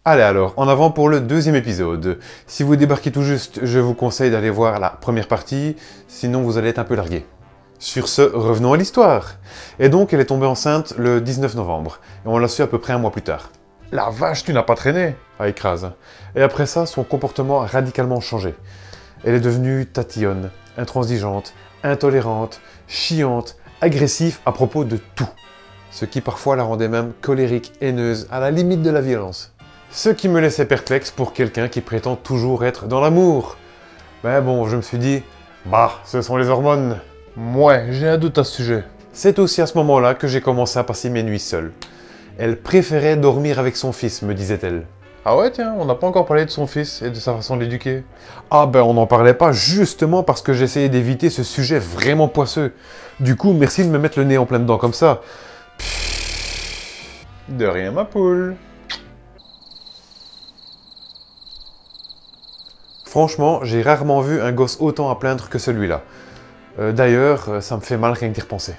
Allez alors, en avant pour le deuxième épisode. Si vous débarquez tout juste, je vous conseille d'aller voir la première partie, sinon vous allez être un peu largué. Sur ce, revenons à l'histoire. Et donc, elle est tombée enceinte le 19 novembre, et on l'a su à peu près un mois plus tard. La vache, tu n'as pas traîné. Ah, écrase. Et après ça, son comportement a radicalement changé. Elle est devenue tatillonne, intransigeante, intolérante, chiante, agressive à propos de tout. Ce qui parfois la rendait même colérique, haineuse, à la limite de la violence. Ce qui me laissait perplexe pour quelqu'un qui prétend toujours être dans l'amour. Mais bon, je me suis dit, bah, ce sont les hormones. Ouais, j'ai un doute à ce sujet. C'est aussi à ce moment-là que j'ai commencé à passer mes nuits seule. Elle préférait dormir avec son fils, me disait-elle. Ah ouais, tiens, on n'a pas encore parlé de son fils et de sa façon de l'éduquer. Ah ben, on n'en parlait pas justement parce que j'essayais d'éviter ce sujet vraiment poisseux. Du coup, merci de me mettre le nez en plein dedans comme ça. De rien, ma poule. Franchement, j'ai rarement vu un gosse autant à plaindre que celui-là. D'ailleurs, ça me fait mal rien que d'y repenser.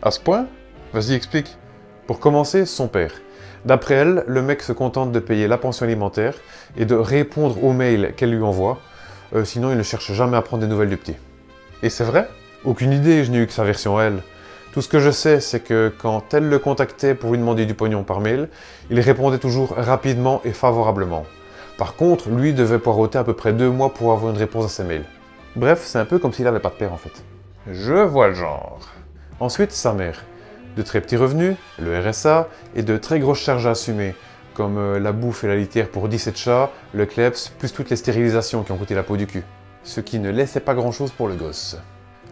À ce point? Vas-y, explique. Pour commencer, son père. D'après elle, le mec se contente de payer la pension alimentaire et de répondre aux mails qu'elle lui envoie. Sinon, il ne cherche jamais à prendre des nouvelles du petit. Et c'est vrai? Aucune idée, je n'ai eu que sa version à elle. Tout ce que je sais, c'est que quand elle le contactait pour lui demander du pognon par mail, il répondait toujours rapidement et favorablement. Par contre, lui devait poireauter à peu près 2 mois pour avoir une réponse à ses mails. Bref, c'est un peu comme s'il n'avait pas de père en fait. Je vois le genre. Ensuite, sa mère. De très petits revenus, le RSA, et de très grosses charges à assumer, comme la bouffe et la litière pour 17 chats, le kleps, plus toutes les stérilisations qui ont coûté la peau du cul. Ce qui ne laissait pas grand chose pour le gosse.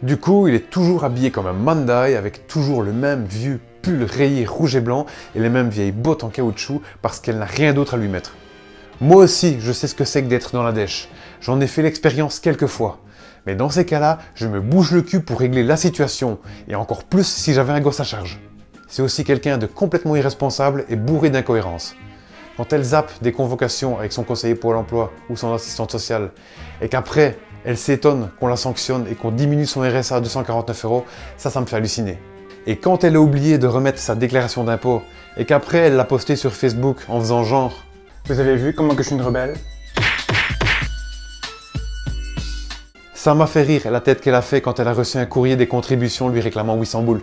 Du coup, il est toujours habillé comme un Mandai, avec toujours le même vieux pull rayé rouge et blanc, et les mêmes vieilles bottes en caoutchouc, parce qu'elle n'a rien d'autre à lui mettre. Moi aussi, je sais ce que c'est que d'être dans la dèche. J'en ai fait l'expérience quelques fois. Mais dans ces cas-là, je me bouge le cul pour régler la situation, et encore plus si j'avais un gosse à charge. C'est aussi quelqu'un de complètement irresponsable et bourré d'incohérences. Quand elle zappe des convocations avec son conseiller Pôle emploi ou son assistante sociale, et qu'après, elle s'étonne qu'on la sanctionne et qu'on diminue son RSA à 249 €, ça me fait halluciner. Et quand elle a oublié de remettre sa déclaration d'impôt, et qu'après elle l'a postée sur Facebook en faisant genre « Vous avez vu comment que je suis une rebelle ?» Ça m'a fait rire la tête qu'elle a fait quand elle a reçu un courrier des contributions lui réclamant 800 boules.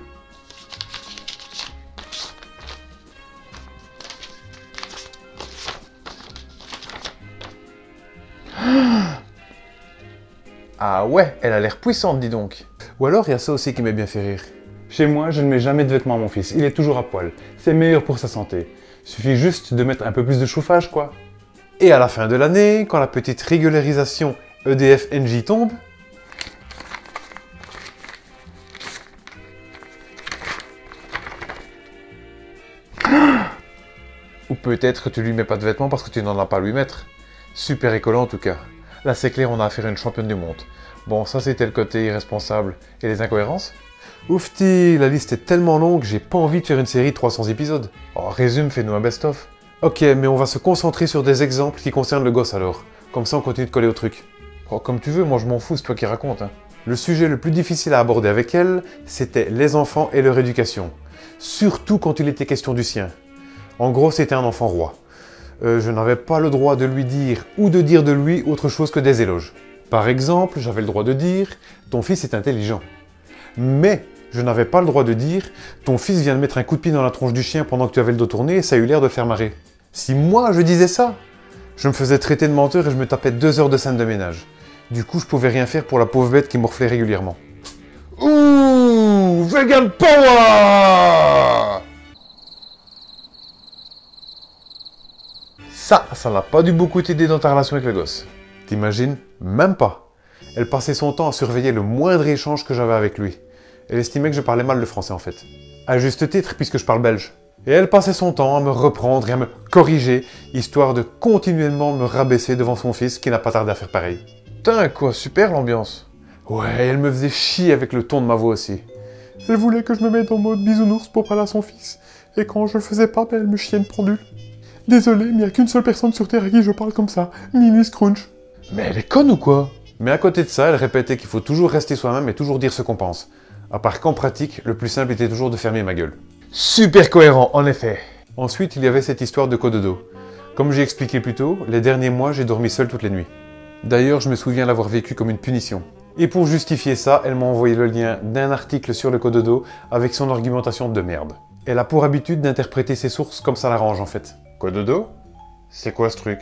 Ah ouais, elle a l'air puissante, dis donc. Ou alors il y a ça aussi qui m'a bien fait rire. Chez moi, je ne mets jamais de vêtements à mon fils, il est toujours à poil. C'est meilleur pour sa santé. Suffit juste de mettre un peu plus de chauffage, quoi. Et à la fin de l'année, quand la petite régularisation EDF-NJ tombe, ou peut-être que tu lui mets pas de vêtements parce que tu n'en as pas à lui mettre. Super écolo en tout cas. Là c'est clair, on a affaire à une championne du monde. Bon, ça c'était le côté irresponsable. Et les incohérences? Oufti, la liste est tellement longue, j'ai pas envie de faire une série de 300 épisodes. Oh, résume, fais-nous un best-of. Ok, mais on va se concentrer sur des exemples qui concernent le gosse alors. Comme ça on continue de coller au truc. Oh, comme tu veux, moi je m'en fous, c'est toi qui raconte. Hein. Le sujet le plus difficile à aborder avec elle, c'était les enfants et leur éducation. Surtout quand il était question du sien. En gros, c'était un enfant roi. Je n'avais pas le droit de lui dire ou de dire de lui autre chose que des éloges. Par exemple, j'avais le droit de dire « ton fils est intelligent ». Mais je n'avais pas le droit de dire « ton fils vient de mettre un coup de pied dans la tronche du chien pendant que tu avais le dos tourné et ça a eu l'air de le faire marrer ». Si moi je disais ça, je me faisais traiter de menteur et je me tapais 2 heures de scène de ménage. Du coup, je pouvais rien faire pour la pauvre bête qui morflait régulièrement. Ouh, Vegan Power! Ça n'a pas dû beaucoup t'aider dans ta relation avec le gosse. T'imagines? Même pas. Elle passait son temps à surveiller le moindre échange que j'avais avec lui. Elle estimait que je parlais mal le français en fait. À juste titre puisque je parle belge. Et elle passait son temps à me reprendre et à me corriger, histoire de continuellement me rabaisser devant son fils qui n'a pas tardé à faire pareil. Putain, quoi, super l'ambiance. Ouais, elle me faisait chier avec le ton de ma voix aussi. Elle voulait que je me mette en mode bisounours pour parler à son fils. Et quand je le faisais pas, elle me chiait une pendule. Désolé, mais il n'y a qu'une seule personne sur Terre à qui je parle comme ça, Mimi Scrunch. Mais elle est conne ou quoi? Mais à côté de ça, elle répétait qu'il faut toujours rester soi-même et toujours dire ce qu'on pense. À part qu'en pratique, le plus simple était toujours de fermer ma gueule. Super cohérent, en effet. Ensuite, il y avait cette histoire de cododo. Comme j'ai expliqué plus tôt, les derniers mois, j'ai dormi seul toutes les nuits. D'ailleurs, je me souviens l'avoir vécu comme une punition. Et pour justifier ça, elle m'a envoyé le lien d'un article sur le cododo avec son argumentation de merde. Elle a pour habitude d'interpréter ses sources comme ça l'arrange en fait. Cododo? C'est quoi ce truc?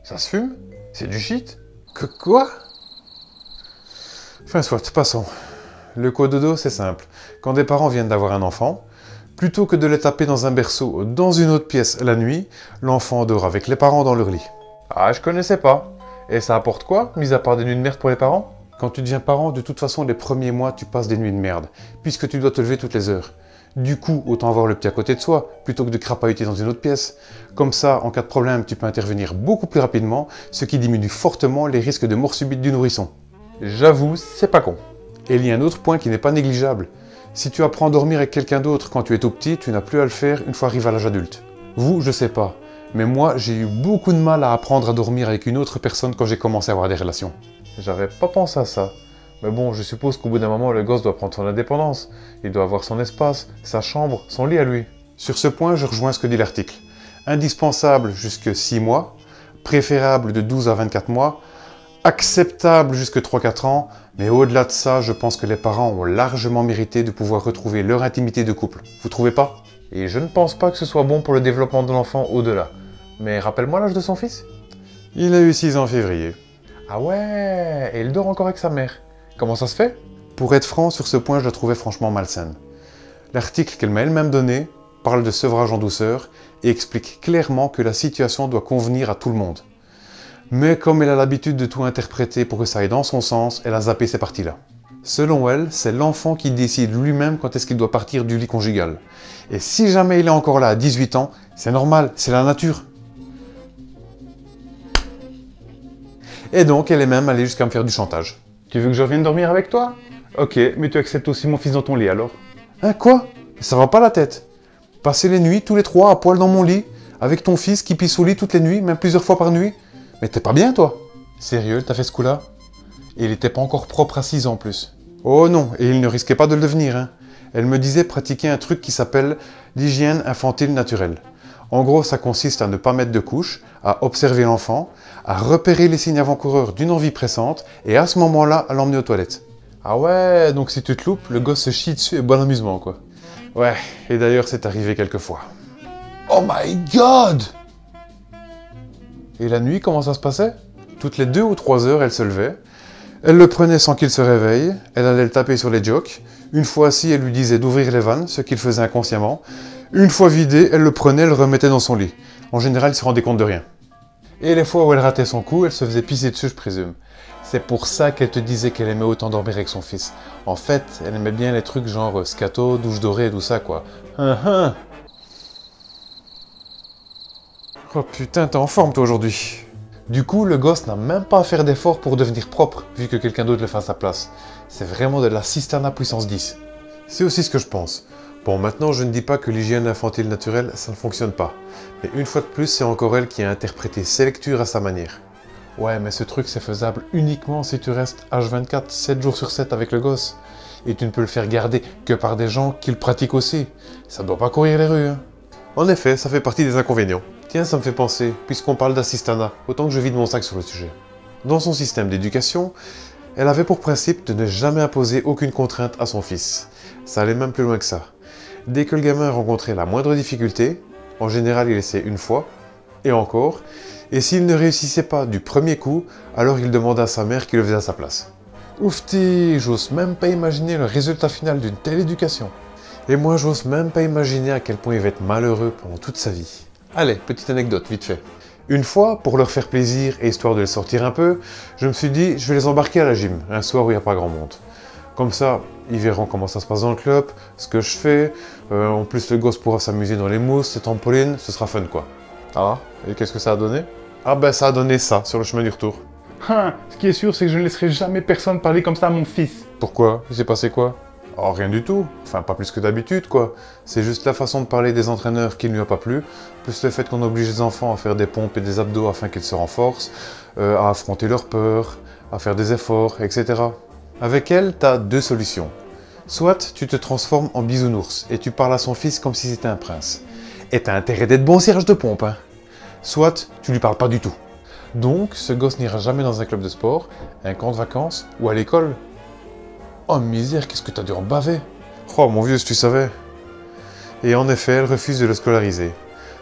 Ça se fume? C'est du shit? Quoi? Enfin soit, passons. Le cododo, c'est simple. Quand des parents viennent d'avoir un enfant, plutôt que de les taper dans un berceau dans une autre pièce la nuit, l'enfant dort avec les parents dans leur lit. Ah, je connaissais pas. Et ça apporte quoi, mis à part des nuits de merde pour les parents? Quand tu deviens parent, de toute façon, les premiers mois, tu passes des nuits de merde, puisque tu dois te lever toutes les heures. Du coup, autant avoir le petit à côté de soi, plutôt que de crapahuter dans une autre pièce. Comme ça, en cas de problème, tu peux intervenir beaucoup plus rapidement, ce qui diminue fortement les risques de mort subite du nourrisson. J'avoue, c'est pas con. Et il y a un autre point qui n'est pas négligeable. Si tu apprends à dormir avec quelqu'un d'autre quand tu es tout petit, tu n'as plus à le faire une fois arrivé à l'âge adulte. Vous, je sais pas. Mais moi, j'ai eu beaucoup de mal à apprendre à dormir avec une autre personne quand j'ai commencé à avoir des relations. J'avais pas pensé à ça. Mais bon, je suppose qu'au bout d'un moment, le gosse doit prendre son indépendance. Il doit avoir son espace, sa chambre, son lit à lui. Sur ce point, je rejoins ce que dit l'article. Indispensable jusque 6 mois, préférable de 12 à 24 mois, acceptable jusque 3-4 ans, mais au-delà de ça, je pense que les parents ont largement mérité de pouvoir retrouver leur intimité de couple. Vous trouvez pas? Et je ne pense pas que ce soit bon pour le développement de l'enfant au-delà. Mais rappelle-moi l'âge de son fils. Il a eu 6 ans en février. Ah ouais, et il dort encore avec sa mère. Comment ça se fait? Pour être franc, sur ce point, je la trouvais franchement malsaine. L'article qu'elle m'a elle-même donné parle de sevrage en douceur et explique clairement que la situation doit convenir à tout le monde. Mais comme elle a l'habitude de tout interpréter pour que ça aille dans son sens, elle a zappé ces parties-là. Selon elle, c'est l'enfant qui décide lui-même quand est-ce qu'il doit partir du lit conjugal. Et si jamais il est encore là à 18 ans, c'est normal, c'est la nature. Et donc, elle est même allée jusqu'à me faire du chantage. Tu veux que je revienne dormir avec toi? Ok, mais tu acceptes aussi mon fils dans ton lit alors? Hein, quoi? Ça va pas la tête. Passer les nuits, tous les trois, à poil dans mon lit, avec ton fils qui pisse au lit toutes les nuits, même plusieurs fois par nuit. Mais t'es pas bien, toi? Sérieux, t'as fait ce coup-là? Et il était pas encore propre à 6 ans en plus. Oh non, et il ne risquait pas de le devenir, hein. Elle me disait pratiquer un truc qui s'appelle l'hygiène infantile naturelle. En gros, ça consiste à ne pas mettre de couche, à observer l'enfant, à repérer les signes avant-coureurs d'une envie pressante, et à ce moment-là, à l'emmener aux toilettes. Ah ouais, donc si tu te loupes, le gosse se chie dessus et bon amusement, quoi. Ouais, et d'ailleurs, c'est arrivé quelques fois. Oh my god! Et la nuit, comment ça se passait? Toutes les 2 ou 3 heures, elle se levait. Elle le prenait sans qu'il se réveille, elle allait le taper sur les jocks. Une fois assis, elle lui disait d'ouvrir les vannes, ce qu'il faisait inconsciemment. Une fois vidé, elle le prenait, le remettait dans son lit. En général, il se rendait compte de rien. Et les fois où elle ratait son coup, elle se faisait pisser dessus, je présume. C'est pour ça qu'elle te disait qu'elle aimait autant dormir avec son fils. En fait, elle aimait bien les trucs genre scato, douche dorée et tout ça, quoi. Oh putain, t'es en forme toi aujourd'hui. Du coup, le gosse n'a même pas à faire d'efforts pour devenir propre, vu que quelqu'un d'autre le fait à sa place. C'est vraiment de la cisterna puissance 10. C'est aussi ce que je pense. Bon, maintenant, je ne dis pas que l'hygiène infantile naturelle, ça ne fonctionne pas. Mais une fois de plus, c'est encore elle qui a interprété ses lectures à sa manière. Ouais, mais ce truc, c'est faisable uniquement si tu restes H24, 7 jours sur 7 avec le gosse. Et tu ne peux le faire garder que par des gens qui le pratiquent aussi. Ça doit pas courir les rues, hein. En effet, ça fait partie des inconvénients. Tiens, ça me fait penser, puisqu'on parle d'assistana, autant que je vide mon sac sur le sujet. Dans son système d'éducation, elle avait pour principe de ne jamais imposer aucune contrainte à son fils. Ça allait même plus loin que ça. Dès que le gamin rencontrait la moindre difficulté, en général il essayait une fois, et encore, et s'il ne réussissait pas du premier coup, alors il demandait à sa mère qui le faisait à sa place. Oufti, j'ose même pas imaginer le résultat final d'une telle éducation. Et moi j'ose même pas imaginer à quel point il va être malheureux pendant toute sa vie. Allez, petite anecdote, vite fait. Une fois, pour leur faire plaisir et histoire de les sortir un peu, je me suis dit, je vais les embarquer à la gym, un soir où il n'y a pas grand monde. Comme ça, ils verront comment ça se passe dans le club, ce que je fais. En plus, le gosse pourra s'amuser dans les mousses, les trampolines, ce sera fun quoi. Ah, et qu'est-ce que ça a donné? Ah ben ça a donné ça, sur le chemin du retour. Ce qui est sûr, c'est que je ne laisserai jamais personne parler comme ça à mon fils. Pourquoi? Il s'est passé quoi? Oh, rien du tout. Enfin, pas plus que d'habitude, quoi. C'est juste la façon de parler des entraîneurs qui ne lui a pas plu, plus le fait qu'on oblige les enfants à faire des pompes et des abdos afin qu'ils se renforcent, à affronter leurs peurs, à faire des efforts, etc. Avec elle, t'as 2 solutions. Soit tu te transformes en bisounours et tu parles à son fils comme si c'était un prince. Et t'as intérêt d'être bon cierge de pompe, hein. soit tu lui parles pas du tout. Donc, ce gosse n'ira jamais dans un club de sport, un camp de vacances ou à l'école. Oh misère, qu'est-ce que t'as dû en baver. Oh mon vieux, si tu savais. Et en effet, elle refuse de le scolariser.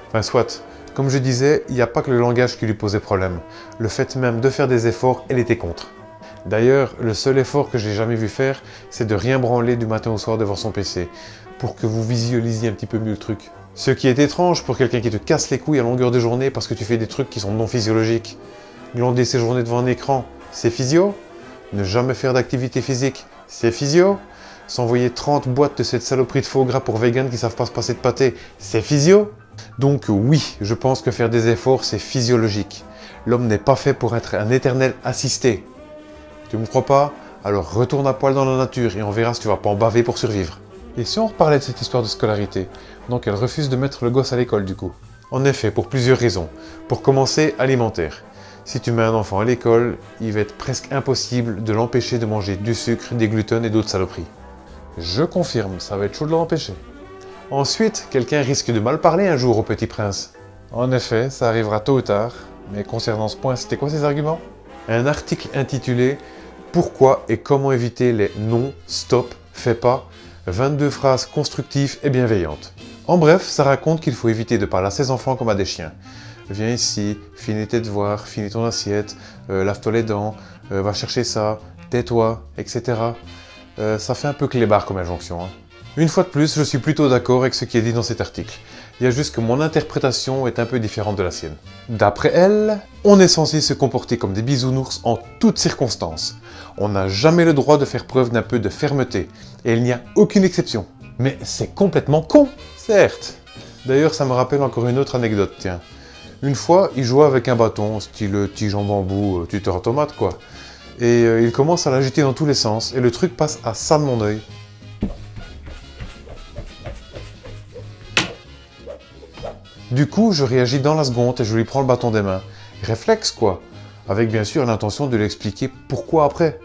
Enfin, soit. Comme je disais, il n'y a pas que le langage qui lui posait problème. Le fait même de faire des efforts, elle était contre. D'ailleurs, le seul effort que j'ai jamais vu faire, c'est de rien branler du matin au soir devant son PC, pour que vous visualisiez un petit peu mieux le truc. Ce qui est étrange pour quelqu'un qui te casse les couilles à longueur de journée parce que tu fais des trucs qui sont non physiologiques. Glander ses journées devant un écran, c'est physio. Ne jamais faire d'activité physique, c'est physio. S'envoyer 30 boîtes de cette saloperie de faux gras pour vegan qui savent pas se passer de pâté, c'est physio. Donc oui, je pense que faire des efforts, c'est physiologique. L'homme n'est pas fait pour être un éternel assisté. Tu me crois pas? Alors retourne à poil dans la nature et on verra si tu vas pas en baver pour survivre. Et si on reparlait de cette histoire de scolarité? Donc elle refuse de mettre le gosse à l'école du coup. En effet, pour plusieurs raisons. Pour commencer, alimentaire. Si tu mets un enfant à l'école, il va être presque impossible de l'empêcher de manger du sucre, des gluten et d'autres saloperies. Je confirme, ça va être chaud de l'empêcher. Ensuite, quelqu'un risque de mal parler un jour au petit prince. En effet, ça arrivera tôt ou tard. Mais concernant ce point, c'était quoi ces arguments? Un article intitulé « Pourquoi et comment éviter les non, stop, fais pas » 22 phrases constructives et bienveillantes. En bref, ça raconte qu'il faut éviter de parler à ses enfants comme à des chiens. Viens ici, finis tes devoirs, finis ton assiette, lave-toi les dents, va chercher ça, tais-toi, etc. Ça fait un peu clébard comme injonction. Hein. Une fois de plus, je suis plutôt d'accord avec ce qui est dit dans cet article. Il y a juste que mon interprétation est un peu différente de la sienne. D'après elle, on est censé se comporter comme des bisounours en toutes circonstances. On n'a jamais le droit de faire preuve d'un peu de fermeté, et il n'y a aucune exception. Mais c'est complètement con, certes. D'ailleurs, ça me rappelle encore une autre anecdote, tiens. Une fois, il jouait avec un bâton, style tige en bambou, tuteur à tomate quoi. Et il commence à l'agiter dans tous les sens, et le truc passe à ça de mon œil. Du coup, je réagis dans la seconde et je lui prends le bâton des mains. Réflexe quoi, avec bien sûr l'intention de lui expliquer pourquoi après.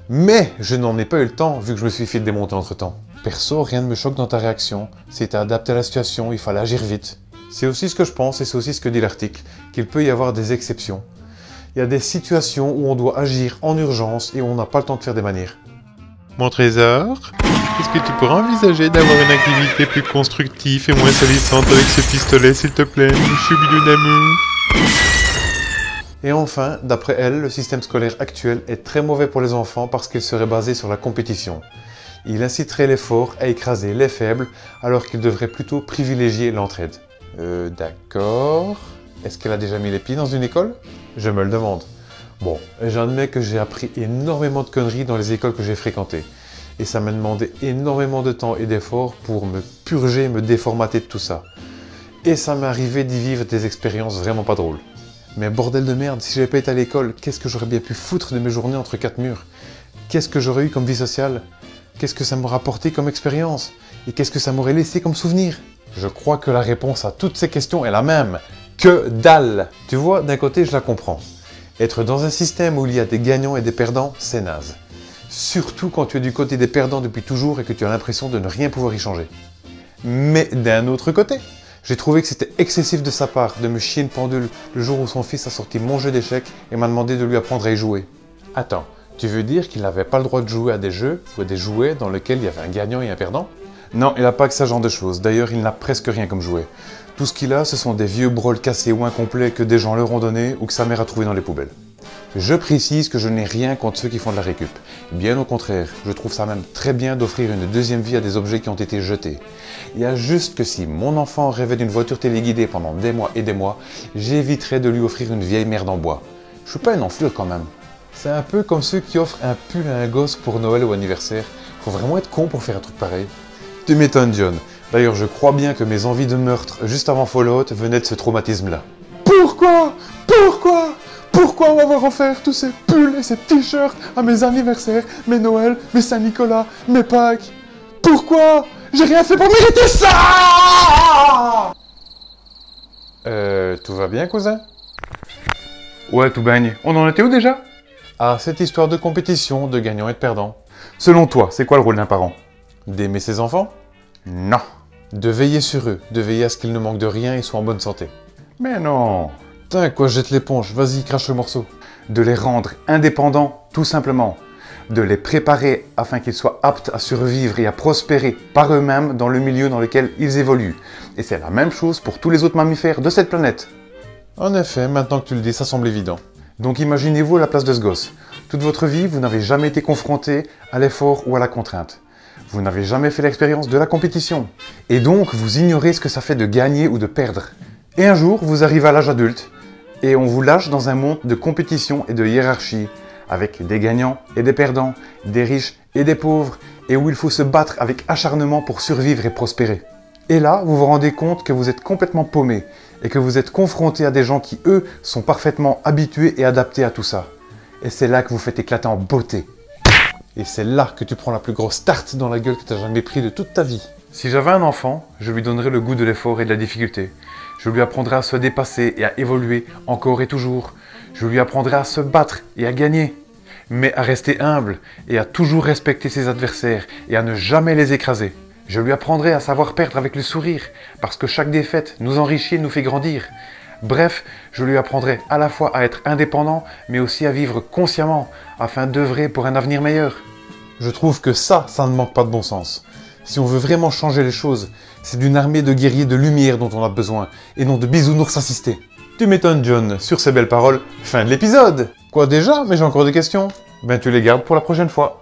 Mais je n'en ai pas eu le temps vu que je me suis fait démonter entre temps. Perso, rien ne me choque dans ta réaction, c'était adapté à la situation, il fallait agir vite. C'est aussi ce que je pense et c'est aussi ce que dit l'article, qu'il peut y avoir des exceptions. Il y a des situations où on doit agir en urgence et où on n'a pas le temps de faire des manières. Mon trésor, est-ce que tu pourrais envisager d'avoir une activité plus constructive et moins salissante avec ce pistolet, s'il te plaît, mon choubidou d'amour? Et enfin, d'après elle, le système scolaire actuel est très mauvais pour les enfants parce qu'il serait basé sur la compétition. Il inciterait les forts à écraser les faibles alors qu'il devrait plutôt privilégier l'entraide. D'accord. Est-ce qu'elle a déjà mis les pieds dans une école? Je me le demande. Bon, j'admets que j'ai appris énormément de conneries dans les écoles que j'ai fréquentées. Et ça m'a demandé énormément de temps et d'efforts pour me purger, me déformater de tout ça. Et ça m'est arrivé d'y vivre des expériences vraiment pas drôles. Mais bordel de merde, si j'avais pas été à l'école, qu'est-ce que j'aurais bien pu foutre de mes journées entre quatre murs? Qu'est-ce que j'aurais eu comme vie sociale? Qu'est-ce que ça m'aurait apporté comme expérience? Et qu'est-ce que ça m'aurait laissé comme souvenir? Je crois que la réponse à toutes ces questions est la même. Que dalle! Tu vois, d'un côté, je la comprends. Être dans un système où il y a des gagnants et des perdants, c'est naze. Surtout quand tu es du côté des perdants depuis toujours et que tu as l'impression de ne rien pouvoir y changer. Mais d'un autre côté, j'ai trouvé que c'était excessif de sa part de me chier une pendule le jour où son fils a sorti mon jeu d'échecs et m'a demandé de lui apprendre à y jouer. Attends, tu veux dire qu'il n'avait pas le droit de jouer à des jeux ou à des jouets dans lesquels il y avait un gagnant et un perdant? Non, il n'a pas que ce genre de choses. D'ailleurs, il n'a presque rien comme jouet. Tout ce qu'il a, ce sont des vieux brols cassés ou incomplets que des gens leur ont donnés ou que sa mère a trouvé dans les poubelles. Je précise que je n'ai rien contre ceux qui font de la récup. Bien au contraire, je trouve ça même très bien d'offrir une deuxième vie à des objets qui ont été jetés. Il y a juste que si mon enfant rêvait d'une voiture téléguidée pendant des mois et des mois, j'éviterais de lui offrir une vieille merde en bois. Je suis pas une enflure quand même. C'est un peu comme ceux qui offrent un pull à un gosse pour Noël ou anniversaire. Faut vraiment être con pour faire un truc pareil. Tu m'étonnes, John. D'ailleurs, je crois bien que mes envies de meurtre juste avant Fallout venaient de ce traumatisme-là. Pourquoi on va voir offert tous ces pulls et ces t-shirts à mes anniversaires, mes Noëls, mes Saint-Nicolas, mes Pâques? Pourquoi? J'ai rien fait pour mériter ça! Tout va bien, cousin? Ouais, tout baigne. On en était où déjà? Ah, cette histoire de compétition, de gagnants et de perdants. Selon toi, c'est quoi le rôle d'un parent? D'aimer ses enfants? Non. De veiller sur eux, de veiller à ce qu'ils ne manquent de rien et soient en bonne santé. Mais non. Putain, quoi, jette l'éponge, vas-y, crache le morceau. De les rendre indépendants, tout simplement. De les préparer afin qu'ils soient aptes à survivre et à prospérer par eux-mêmes dans le milieu dans lequel ils évoluent. Et c'est la même chose pour tous les autres mammifères de cette planète. En effet, maintenant que tu le dis, ça semble évident. Donc imaginez-vous à la place de ce gosse. Toute votre vie, vous n'avez jamais été confronté à l'effort ou à la contrainte. Vous n'avez jamais fait l'expérience de la compétition. Et donc, vous ignorez ce que ça fait de gagner ou de perdre. Et un jour, vous arrivez à l'âge adulte, et on vous lâche dans un monde de compétition et de hiérarchie, avec des gagnants et des perdants, des riches et des pauvres, et où il faut se battre avec acharnement pour survivre et prospérer. Et là, vous vous rendez compte que vous êtes complètement paumé, et que vous êtes confronté à des gens qui, eux, sont parfaitement habitués et adaptés à tout ça. Et c'est là que vous faites éclater en beauté. Et c'est là que tu prends la plus grosse tarte dans la gueule que tu as jamais pris de toute ta vie. Si j'avais un enfant, je lui donnerais le goût de l'effort et de la difficulté. Je lui apprendrais à se dépasser et à évoluer encore et toujours. Je lui apprendrais à se battre et à gagner. Mais à rester humble et à toujours respecter ses adversaires et à ne jamais les écraser. Je lui apprendrai à savoir perdre avec le sourire, parce que chaque défaite nous enrichit et nous fait grandir. Bref, je lui apprendrai à la fois à être indépendant, mais aussi à vivre consciemment, afin d'œuvrer pour un avenir meilleur. Je trouve que ça ne manque pas de bon sens. Si on veut vraiment changer les choses, c'est d'une armée de guerriers de lumière dont on a besoin, et non de bisounours assistés. Tu m'étonnes, John. Sur ces belles paroles, fin de l'épisode. Quoi déjà? Mais j'ai encore des questions. Ben tu les gardes pour la prochaine fois.